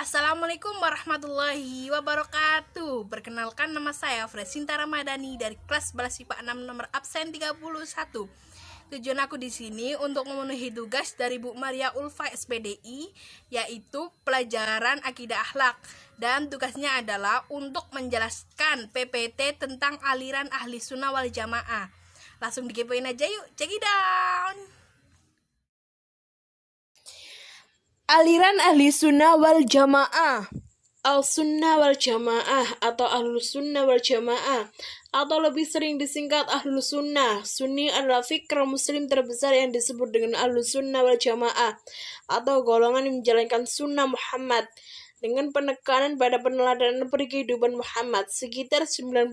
Assalamualaikum warahmatullahi wabarakatuh. Perkenalkan, nama saya Fresinta Ramadhani dari kelas Balas IPA 6 nomor absen 31. Tujuan aku di sini untuk memenuhi tugas dari Bu Maria Ulfa SPDI, yaitu pelajaran akidah akhlak, dan tugasnya adalah untuk menjelaskan PPT tentang aliran ahli sunnah wal jamaah. Langsung dikepoin aja yuk, check it out. Aliran ahli sunnah wal jamaah, al-sunnah wal jamaah atau ahlus sunnah wal jamaah, atau lebih sering disingkat ahlus sunnah. Sunni adalah fikr muslim terbesar yang disebut dengan ahlus sunnah wal jamaah atau golongan yang menjalankan sunnah Muhammad dengan penekanan pada peneladanan kehidupan Muhammad. Sekitar 90%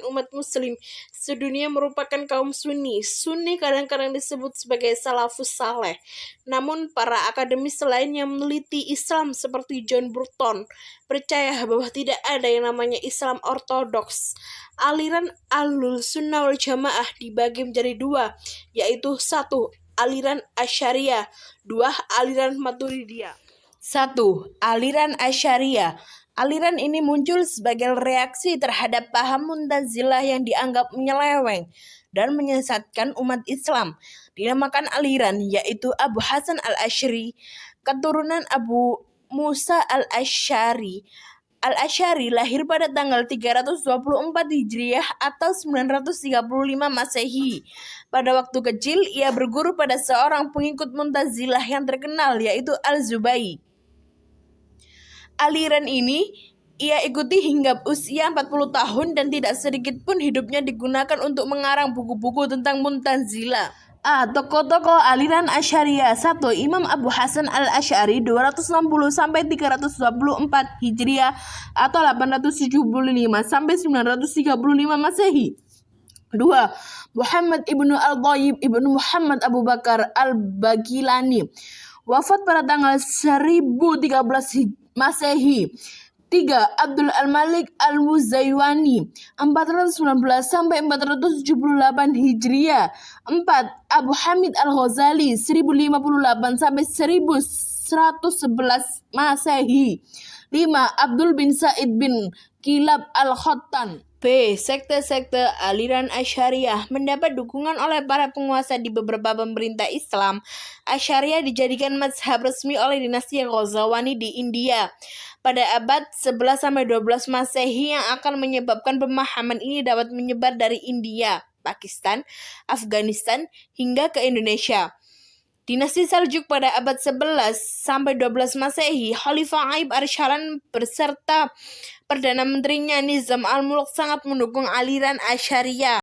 umat muslim sedunia merupakan kaum sunni. Sunni kadang-kadang disebut sebagai salafus saleh. Namun para akademis lain yang meneliti Islam seperti John Burton percaya bahwa tidak ada yang namanya Islam ortodoks. Aliran Ahlus Sunnah wal Jamaah dibagi menjadi dua, yaitu satu, aliran Asy'ariyah, dua, aliran Maturidiyah. 1. Aliran Asy'ariyah. Aliran ini muncul sebagai reaksi terhadap paham Mu'tazilah yang dianggap menyeleweng dan menyesatkan umat Islam. Dinamakan aliran, yaitu Abu Hasan al-Asy'ari, keturunan Abu Musa al-Asy'ari. Al-Asy'ari lahir pada tanggal 324 Hijriah atau 935 Masehi. Pada waktu kecil, ia berguru pada seorang pengikut Mu'tazilah yang terkenal, yaitu Al-Zubayy. Aliran ini ia ikuti hingga usia 40 tahun dan tidak sedikit pun hidupnya digunakan untuk mengarang buku-buku tentang Mu'tazilah. Tokoh-tokoh aliran Asy'ariyah. 1. Imam Abu Hasan al-Asy'ari 260 sampai 324 Hijriah atau 875 sampai 935 Masehi. 2. Muhammad ibnu al-Thayyib ibnu Muhammad Abu Bakar al-Bagilani, wafat pada tanggal 1013 Masehi. 3. Abdul al-Malik al-Muzayyiwani 419 sampai 478 Hijriah. 4. Abu Hamid al-Ghazali 1058 sampai 1111 Masehi. 5. Abdul bin Sa'id bin Kilab al-Khattan. B. Sekte-sekte aliran Asy'ariyah mendapat dukungan oleh para penguasa di beberapa pemerintah Islam. Asy'ariyah dijadikan mazhab resmi oleh dinasti Ghazawani di India pada abad 11-12 Masehi, yang akan menyebabkan pemahaman ini dapat menyebar dari India, Pakistan, Afghanistan hingga ke Indonesia. Dinasti Saljuk pada abad 11-12 Masehi, Khalifah Aib Arshalan beserta Perdana Menterinya Nizam al-Mulk sangat mendukung aliran Asy'ariyah.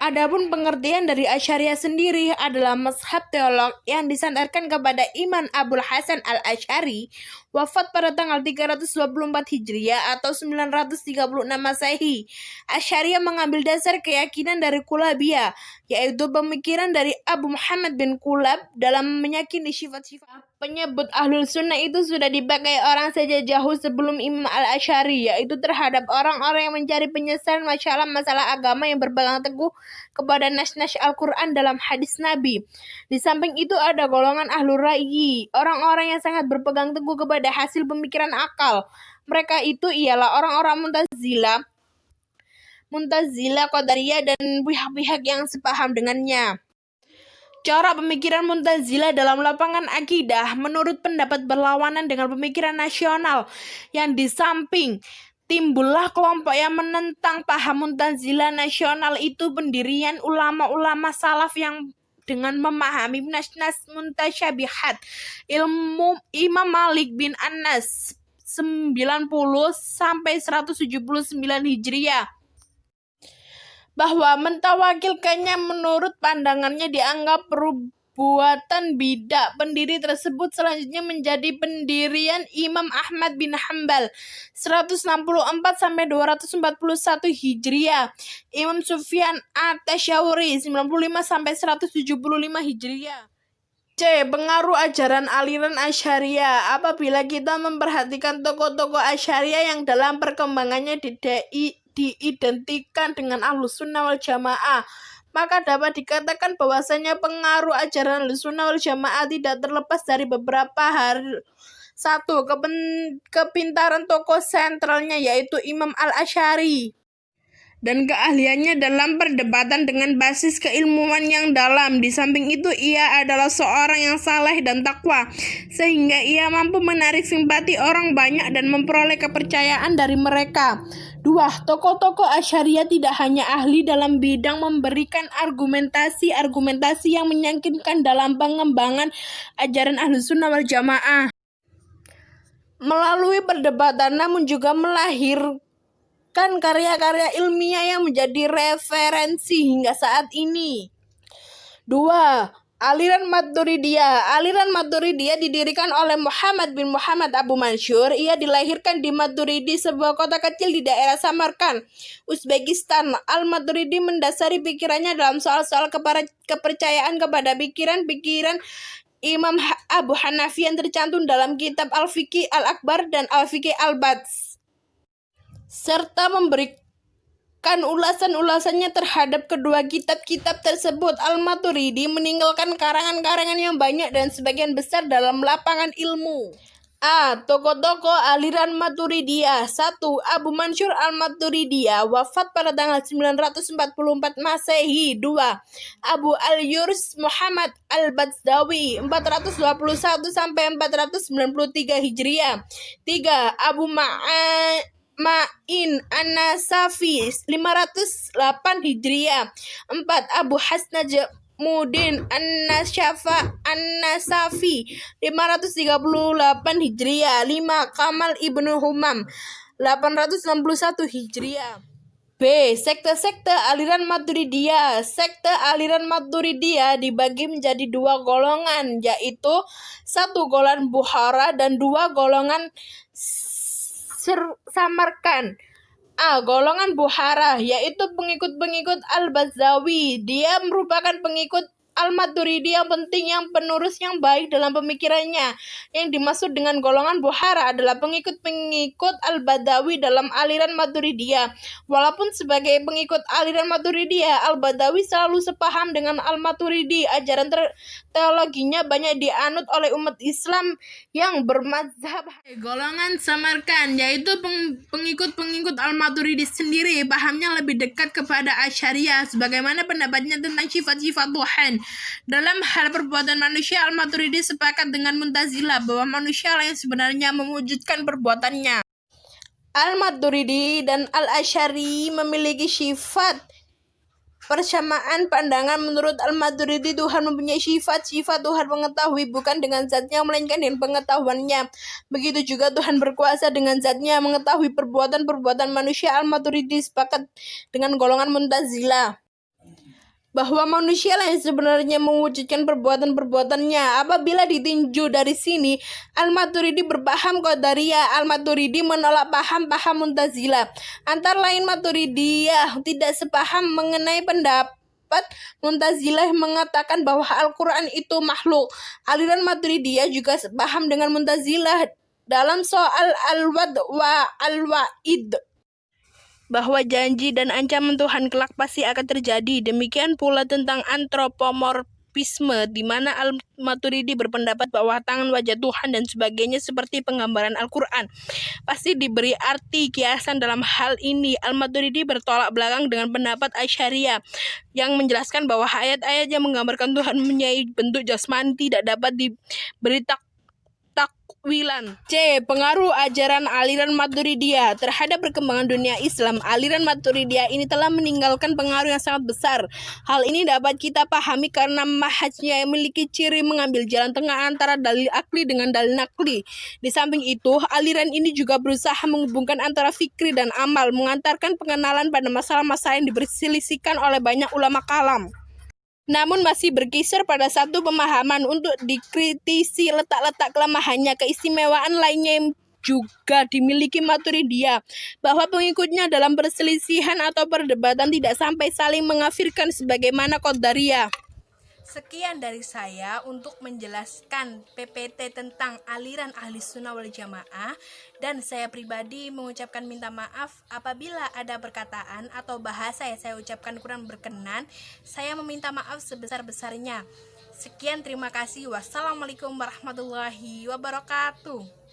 Adapun pengertian dari Asy'ariyah sendiri adalah mazhab teolog yang disandarkan kepada Imam Abul Hasan al-Asy'ari, wafat pada tanggal 324 Hijriah atau 936 Masehi. Asy'ariyah mengambil dasar keyakinan dari Kulabiyah, yaitu pemikiran dari Abu Muhammad bin Kulab dalam meyakini sifat-sifat. Penyebut Ahlul Sunnah itu sudah dipakai orang sejak jauh sebelum Imam al-Asy'ari, yaitu terhadap orang-orang yang mencari penyelesaian masalah agama yang berpegang teguh kepada nas-nas Al-Quran dalam hadis Nabi. Di samping itu ada golongan Ahlur Ra'yi, orang-orang yang sangat berpegang teguh kepada hasil pemikiran akal. Mereka itu ialah orang-orang Mu'tazilah, Qadariyah, dan pihak-pihak yang sepaham dengannya. Corak pemikiran Mu'tazilah dalam lapangan akidah menurut pendapat berlawanan dengan pemikiran nasional, yang di samping timbullah kelompok yang menentang paham Mu'tazilah nasional itu pendirian ulama-ulama salaf yang dengan memahami nas-nas muntasyabihat. Ilmu Imam Malik bin Anas 90 sampai 179 Hijriah bahwa mentawakilkannya menurut pandangannya dianggap perbuatan bidah. Pendiri tersebut selanjutnya menjadi pendirian Imam Ahmad bin Hanbal 164 sampai 241 Hijriah, Imam Sufyan at-Tasyawuri 95 sampai 175 Hijriah. C. Pengaruh ajaran aliran Asy'ariyah. Apabila kita memperhatikan tokoh-tokoh Asy'ariyah yang dalam perkembangannya diidentikan dengan Ahlus Sunnah wal Jamaah, maka dapat dikatakan bahwasanya pengaruh ajaran Ahlus Sunnah wal Jamaah tidak terlepas dari beberapa hal Satu, kepintaran tokoh sentralnya yaitu Imam Al-Asy'ari dan keahliannya dalam perdebatan dengan basis keilmuan yang dalam. Di samping itu, ia adalah seorang yang saleh dan takwa, sehingga ia mampu menarik simpati orang banyak dan memperoleh kepercayaan dari mereka. Dua, tokoh-tokoh Asy'ariyah tidak hanya ahli dalam bidang memberikan argumentasi yang meyakinkan dalam pengembangan ajaran Ahlussunnah wal Jamaah melalui perdebatan, namun juga melahirkan karya-karya ilmiah yang menjadi referensi hingga saat ini. Dua, aliran Maturidiyah. Aliran Maturidiyah didirikan oleh Muhammad bin Muhammad Abu Mansur. Ia dilahirkan di Maturidi, sebuah kota kecil di daerah Samarkand, Uzbekistan. Al-Maturidi mendasari pikirannya dalam soal-soal kepercayaan kepada pikiran-pikiran Imam Abu Hanafi yang tercantum dalam kitab Al-Fiqh Al-Akbar dan Al-Fiqh Al-Bads, serta memberikan ulasan-ulasannya terhadap kedua kitab-kitab tersebut. Al-Maturidi meninggalkan karangan-karangan yang banyak dan sebagian besar dalam lapangan ilmu. A. Tokoh-tokoh aliran Maturidiyah. 1. Abu Mansur al-Maturidiyah, wafat pada tanggal 944 Masehi. 2. Abu al-Yurs Muhammad al-Badzdawi, 421 sampai 493 Hijriah. 3. Abu Ma'in An-Nasafi, 508 Hijriah. 4. Abu Hasnaj Mudin An-Nasafi, 538 Hijriah. 5. Kamal Ibnu Humam, 861 Hijriah. B. Sekte-sekte aliran Maturidiyah. Sekte aliran Maturidiyah dibagi menjadi dua golongan, yaitu 1. Golongan Bukhara dan 2. Golongan Samarkand. A. Golongan Bukhara, yaitu pengikut-pengikut Al-Badzdawi. Dia merupakan pengikut Al-Maturidi yang penting, yang penerus yang baik dalam pemikirannya. Yang dimaksud dengan golongan Bukhara adalah pengikut-pengikut Al-Badawi dalam aliran Maturidiyah. Walaupun sebagai pengikut aliran Maturidiyah, Al-Badawi selalu sepaham dengan Al-Maturidi. Ajaran teologinya banyak dianut oleh umat Islam yang bermazhab. Golongan Samarkand, yaitu pengikut-pengikut Al-Maturidi sendiri, pahamnya lebih dekat kepada Asy'ariyah, sebagaimana pendapatnya tentang sifat-sifat Tuhan. Dalam hal perbuatan manusia, Al-Maturidi sepakat dengan Mu'tazilah bahwa manusia lah yang sebenarnya mewujudkan perbuatannya. Al-Maturidi dan Al-Asy'ari memiliki sifat persamaan pandangan. Menurut Al-Maturidi, Tuhan mempunyai sifat-sifat. Tuhan mengetahui bukan dengan zatnya, melainkan dengan pengetahuannya. Begitu juga Tuhan berkuasa dengan zatnya, mengetahui perbuatan-perbuatan manusia. Al-Maturidi sepakat dengan golongan Mu'tazilah bahwa manusia lah yang sebenarnya mewujudkan perbuatan-perbuatannya. Apabila ditinjau dari sini, Al-Maturidi berpaham Qadariyah. Al-Maturidi menolak paham-paham Mu'tazilah. Antara lain, Maturidiyah tidak sepaham mengenai pendapat Mu'tazilah mengatakan bahwa Al-Quran itu makhluk. Aliran Maturidiyah juga sepaham dengan Mu'tazilah dalam soal al-wad wa al-wa'id, bahwa janji dan ancaman Tuhan kelak pasti akan terjadi. Demikian pula tentang antropomorfisme, di mana Al-Maturidi berpendapat bahwa tangan, wajah Tuhan dan sebagainya seperti penggambaran Al-Quran pasti diberi arti kiasan. Dalam hal ini, Al-Maturidi bertolak belakang dengan pendapat Asy'ariyah yang menjelaskan bahwa ayat-ayat yang menggambarkan Tuhan mempunyai bentuk jasmani tidak dapat diberi takwilan. C. Pengaruh ajaran aliran Maturidiyah terhadap perkembangan dunia Islam. Aliran Maturidiyah ini telah meninggalkan pengaruh yang sangat besar. Hal ini dapat kita pahami karena manhajnya yang memiliki ciri mengambil jalan tengah antara dalil akli dengan dalil nakli. Di samping itu, aliran ini juga berusaha menghubungkan antara fikri dan amal, mengantarkan pengenalan pada masalah-masalah yang diperselisihkan oleh banyak ulama kalam, namun masih berkisar pada satu pemahaman. Untuk dikritisi letak-letak kelemahannya, keistimewaan lainnya yang juga dimiliki Maturidiyah, bahwa pengikutnya dalam perselisihan atau perdebatan tidak sampai saling mengkafirkan sebagaimana Qadariyah. Sekian dari saya untuk menjelaskan PPT tentang aliran Ahlussunnah wal Jamaah, dan saya pribadi mengucapkan minta maaf apabila ada perkataan atau bahasa yang saya ucapkan kurang berkenan. Saya meminta maaf sebesar-besarnya. Sekian, terima kasih. Wassalamualaikum warahmatullahi wabarakatuh.